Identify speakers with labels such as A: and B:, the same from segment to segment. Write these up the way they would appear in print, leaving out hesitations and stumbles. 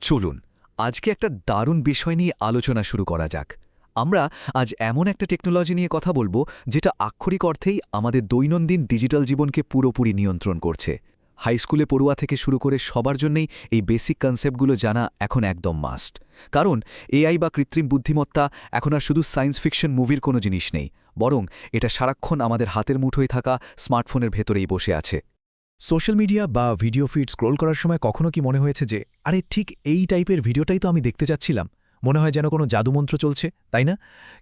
A: চলুন আজকে একটা দারুণ বিষয় নিয়ে আলোচনা শুরু করা যাক। আমরা আজ এমন একটা টেকনোলজি নিয়ে কথা বলবো যেটা আক্ষরিক অর্থেই আমাদের দৈনন্দিন ডিজিটাল জীবনকে পুরোপুরি নিয়ন্ত্রণ করছে। হাই স্কুলে পড়ুয়া থেকে শুরু করে সবার জন্যই এই বেসিক কনসেপ্টগুলো জানা এখন একদম মাস্ট। কারণ এআই বা কৃত্রিম বুদ্ধিমত্তা এখন আর শুধু সায়েন্স ফিকশন মুভির কোনো জিনিস নেই, বরং এটা সারাক্ষণ আমাদের হাতের মুঠোয় থাকা স্মার্টফোনের ভেতরেই বসে আছে।
B: সোশ্যাল মিডিয়া বা ভিডিও ফিড স্ক্রোল করার সময় কখনো কি মনে হয়েছে যে আরে ঠিক এই টাইপের ভিডিওটাই তো আমি দেখতে যাচ্ছিলাম, মনে হয় যেন কোনো জাদুমন্ত্র চলছে, তাই না?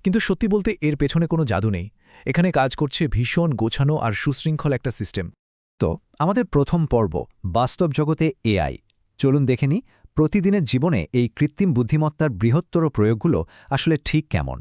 B: কিন্তু সত্যি বলতে এর পেছনে কোনো জাদু নেই। এখানে কাজ করছে ভীষণ গোছানো আর সুশৃঙ্খল একটা সিস্টেম।
C: তো আমাদের প্রথম পর্ব বাস্তব জগতে এআই। চলুন দেখে নিই প্রতিদিনের জীবনে এই কৃত্রিম বুদ্ধিমত্তার বৃহত্তর প্রয়োগগুলো আসলে ঠিক কেমন।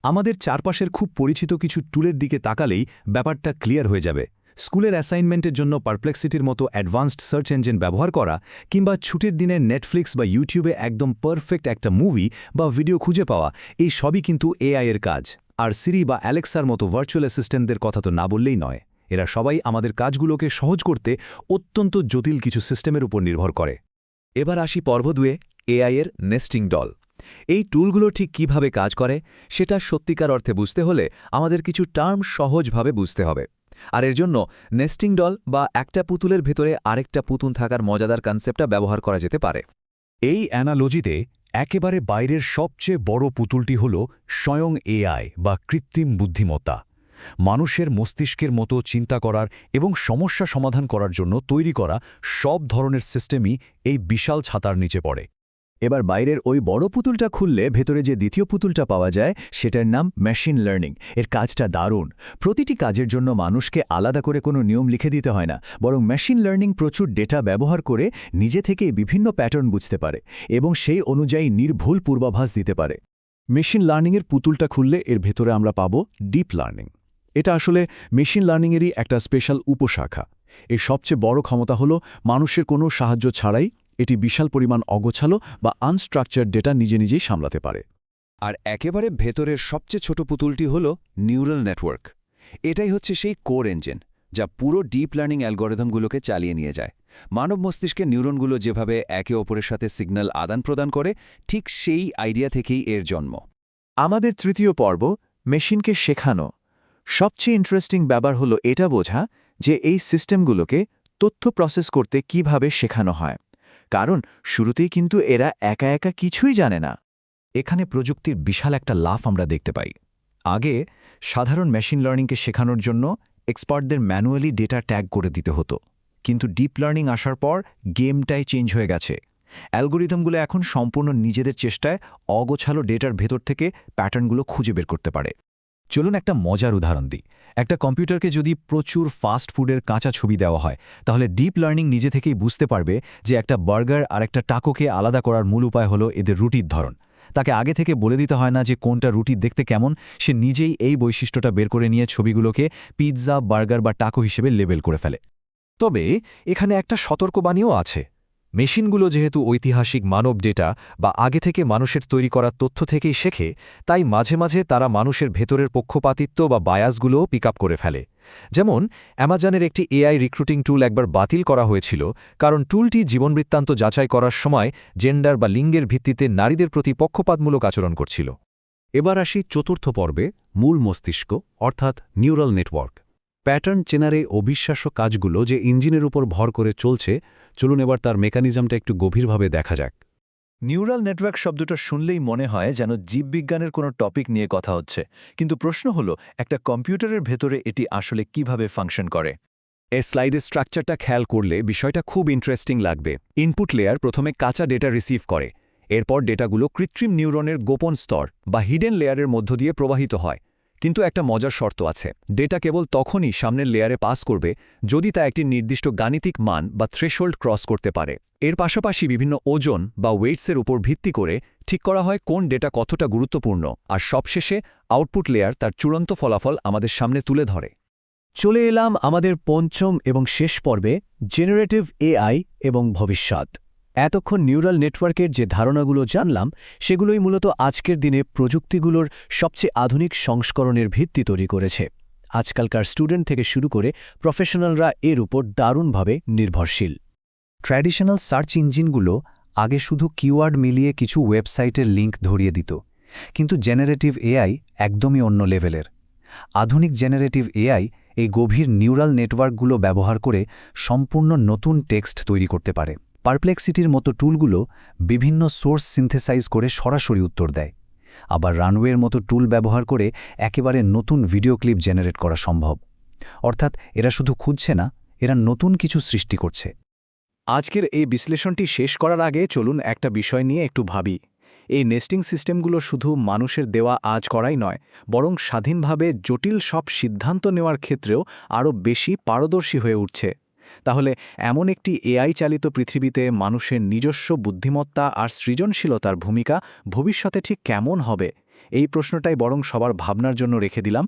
B: আমাদের চারপাশের খুব পরিচিত কিছু টুলের দিকে তাকালেই ব্যাপারটা ক্লিয়ার হয়ে যাবে। স্কুলের অ্যাসাইনমেন্টের জন্য পারপ্লেক্সিটির মতো অ্যাডভান্সড সার্চ ইঞ্জিন ব্যবহার করা, কিংবা ছুটির দিনে নেটফ্লিক্স বা ইউটিউবে একদম পারফেক্ট একটা মুভি বা ভিডিও খুঁজে পাওয়া, এই সবই কিন্তু এআই এর কাজ। আর সিরি বা অ্যালেক্সার মতো ভার্চুয়াল অ্যাসিস্ট্যান্টদের কথা তো না বললেই নয়। এরা সবাই আমাদের কাজগুলোকে সহজ করতে অত্যন্ত জটিল কিছু সিস্টেমের উপর নির্ভর করে।
D: এবার আসি পর্ব 2, এআই এর নেস্টিং ডল। এই টুলগুলো ঠিক কিভাবে কাজ করে সেটা সত্যিকার অর্থে বুঝতে হলে আমাদের কিছু টার্ম সহজভাবে বুঝতে হবে। আর এর জন্য নেস্টিং ডল বা একটা পুতুলের ভেতরে আরেকটা পুতুল থাকার মজাদার কনসেপ্টটা ব্যবহার করা যেতে পারে।
B: এই অ্যানালজিতে একেবারে বাইরের সবচেয়ে বড় পুতুলটি হল স্বয়ং এআই বা কৃত্রিম বুদ্ধিমত্তা। মানুষের মস্তিষ্কের মতো চিন্তা করার এবং সমস্যা সমাধান করার জন্য তৈরি করা সব ধরনের সিস্টেমই এই বিশাল ছাতার নিচে পড়ে।
C: এবার বাইরের ওই বড় পুতুলটা খুললে ভেতরে যে দ্বিতীয় পুতুলটা পাওয়া যায় সেটার নাম মেশিন লার্নিং। এর কাজটা দারুণ। প্রতিটি কাজের জন্য মানুষকে আলাদা করে কোনো নিয়ম লিখে দিতে হয় না, বরং মেশিন লার্নিং প্রচুর ডেটা ব্যবহার করে নিজে থেকেই বিভিন্ন প্যাটার্ন বুঝতে পারে এবং সেই অনুযায়ী নির্ভুল পূর্বাভাস দিতে পারে।
B: মেশিন লার্নিংয়ের পুতুলটা খুললে এর ভেতরে আমরা পাব ডিপ লার্নিং। এটা আসলে মেশিন লার্নিংয়েরই একটা স্পেশাল উপশাখা। এর সবচেয়ে বড় ক্ষমতা হল মানুষের কোনো সাহায্য ছাড়াই এটি বিশাল পরিমাণ অগোছালো বা আনস্ট্রাকচার্ড ডেটা নিজে নিজেই সামলাতে পারে।
D: আর একেবারে ভেতরের সবচেয়ে ছোট পুতুলটি হল নিউরাল নেটওয়ার্ক। এটাই হচ্ছে সেই কোর ইঞ্জিন যা পুরো ডিপ লার্নিং অ্যালগরিদমগুলোকে চালিয়ে নিয়ে যায়। মানব মস্তিষ্কের নিউরনগুলো যেভাবে একে অপরের সাথে সিগন্যাল আদান প্রদান করে, ঠিক সেই আইডিয়া থেকেই এর জন্ম।
C: আমাদের তৃতীয় পর্ব মেশিনকে শেখানো। সবচেয়ে ইন্টারেস্টিং ব্যাপার হলো এটা বোঝা যে এই সিস্টেমগুলোকে তথ্য প্রসেস করতে কিভাবে শেখানো হয়, কারণ শুরুতেই কিন্তু এরা একা একা কিছুই জানে না। এখানে প্রযুক্তির বিশাল একটা লাফ আমরা দেখতে পাই। আগে সাধারণ মেশিন লার্নিংকে শেখানোর জন্য এক্সপার্টদের ম্যানুয়ালি ডেটা ট্যাগ করে দিতে হতো, কিন্তু ডিপ লার্নিং আসার পর গেমটাই চেঞ্জ হয়ে গেছে। অ্যালগরিদমগুলো এখন সম্পূর্ণ নিজেদের চেষ্টায় অগোছালো ডেটার ভেতর থেকে প্যাটার্নগুলো খুঁজে বের করতে পারে। চলুন একটা মজার উদাহরণ দিই। একটা কম্পিউটারকে যদি প্রচুর ফাস্ট ফুডের কাঁচা ছবি দেওয়া হয়, তাহলে ডিপ লার্নিং নিজে থেকেই বুঝতে পারবে যে একটা বার্গার আর একটা টাকোকে আলাদা করার মূল উপায় হলো এদের রুটির ধরন। তাকে আগে থেকে বলে দিতে হয় না যে কোনটা রুটি দেখতে কেমন, সে নিজেই এই বৈশিষ্ট্যটা বের করে নিয়ে ছবিগুলোকে পিৎজা, বার্গার বা টাকো হিসেবে লেবেল করে ফেলে। তবে এখানে একটা সতর্কবাণীও আছে। মেশিনগুলো যেহেতু ঐতিহাসিক মানব ডেটা বা আগে থেকে মানুষের তৈরি করা তথ্য থেকেই শেখে, তাই মাঝে মাঝে তারা মানুষের ভেতরের পক্ষপাতিত্ব বা বায়াসগুলোও পিক আপ করে ফেলে। যেমন অ্যামাজনের একটি এআই রিক্রুটিং টুল একবার বাতিল করা হয়েছিল, কারণ টুলটি জীবনবৃত্তান্ত যাচাই করার সময় জেন্ডার বা লিঙ্গের ভিত্তিতে নারীদের প্রতি পক্ষপাতমূলক আচরণ করছিল।
B: এবার আসি চতুর্থ পর্বে, মূল মস্তিষ্ক অর্থাৎ নিউরাল নেটওয়ার্ক। প্যাটার্ন চেনারে অবিশ্বাস্য কাজগুলো যে ইঞ্জিনের উপর ভর করে চলছে, চলুন এবার তার মেকানিজমটা একটু গভীরভাবে দেখা যাক।
C: নিউরাল নেটওয়ার্ক শব্দটা শুনলেই মনে হয় যেন জীববিজ্ঞানের কোনো টপিক নিয়ে কথা হচ্ছে, কিন্তু প্রশ্ন হলো একটা কম্পিউটারের ভেতরে এটি আসলে কিভাবে ফাংশন করে।
B: এই স্লাইডের স্ট্রাকচারটা খেয়াল করলে বিষয়টা খুব ইন্টারেস্টিং লাগবে। ইনপুট লেয়ার প্রথমে কাঁচা ডেটা রিসিভ করে, এরপর ডেটাগুলো কৃত্রিম নিউরনের গোপন স্তর বা হিডেন লেয়ারের মধ্য দিয়ে প্রবাহিত হয়। কিন্তু একটা মজার শর্ত আছে, ডেটা কেবল তখনই সামনের লেয়ারে পাস করবে যদি তা একটি নির্দিষ্ট গাণিতিক মান বা থ্রেশহোল্ড ক্রস করতে পারে। এর পাশাপাশি বিভিন্ন ওজন বা ওয়েটসের উপর ভিত্তি করে ঠিক করা হয় কোন ডেটা কতটা গুরুত্বপূর্ণ, আর সবশেষে আউটপুট লেয়ার তার চূড়ান্ত ফলাফল আমাদের সামনে তুলে ধরে।
C: চলে এলাম আমাদের পঞ্চম এবং শেষ পর্বে, জেনারেটিভ এআই এবং ভবিষ্যৎ। এতক্ষণ নিউরাল নেটওয়ার্কের যে ধারণাগুলো জানলাম, সেগুলোই মূলত আজকের দিনে প্রযুক্তিগুলোর সবচেয়ে আধুনিক সংস্করণের ভিত্তি তৈরি করেছে। আজকালকার স্টুডেন্ট থেকে শুরু করে প্রফেশনালরা এর উপর দারুণভাবে নির্ভরশীল। ট্র্যাডিশনাল সার্চ ইঞ্জিনগুলো
B: আগে শুধু কিওয়ার্ড মিলিয়ে কিছু ওয়েবসাইটের লিঙ্ক ধরিয়ে দিত, কিন্তু জেনারেটিভ এআই একদমই অন্য লেভেলের। আধুনিক জেনারেটিভ এআই এই গভীর নিউরাল নেটওয়ার্কগুলো ব্যবহার করে সম্পূর্ণ নতুন টেক্সট তৈরি করতে পারে। পারপ্লেক্সিটির মতো টুলগুলো বিভিন্ন সোর্স সিনথেসাইজ করে সরাসরি উত্তর দেয়। আবার রানওয়ের মতো টুল ব্যবহার করে একেবারে নতুন ভিডিও ক্লিপ জেনারেট করা সম্ভব। অর্থাৎ এরা শুধু খুঁজছে না, এরা নতুন কিছু সৃষ্টি করছে।
E: আজকের এই বিশ্লেষণটি শেষ করার আগে চলুন একটা বিষয় নিয়ে একটু ভাবি। এই নেস্টিং সিস্টেমগুলো শুধু মানুষের দেওয়া আজ করাই নয়, বরং স্বাধীনভাবে জটিল সব সিদ্ধান্ত নেওয়ার ক্ষেত্রেও আরও বেশি পারদর্শী হয়ে উঠছে। তাহলে এমন একটি এআই চালিত পৃথিবীতে মানুষের নিজস্ব বুদ্ধিমত্তা আর সৃজনশীলতার ভূমিকা ভবিষ্যতে ঠিক কেমন হবে, এই প্রশ্নটাই বরং সবার ভাবনার জন্য রেখে দিলাম।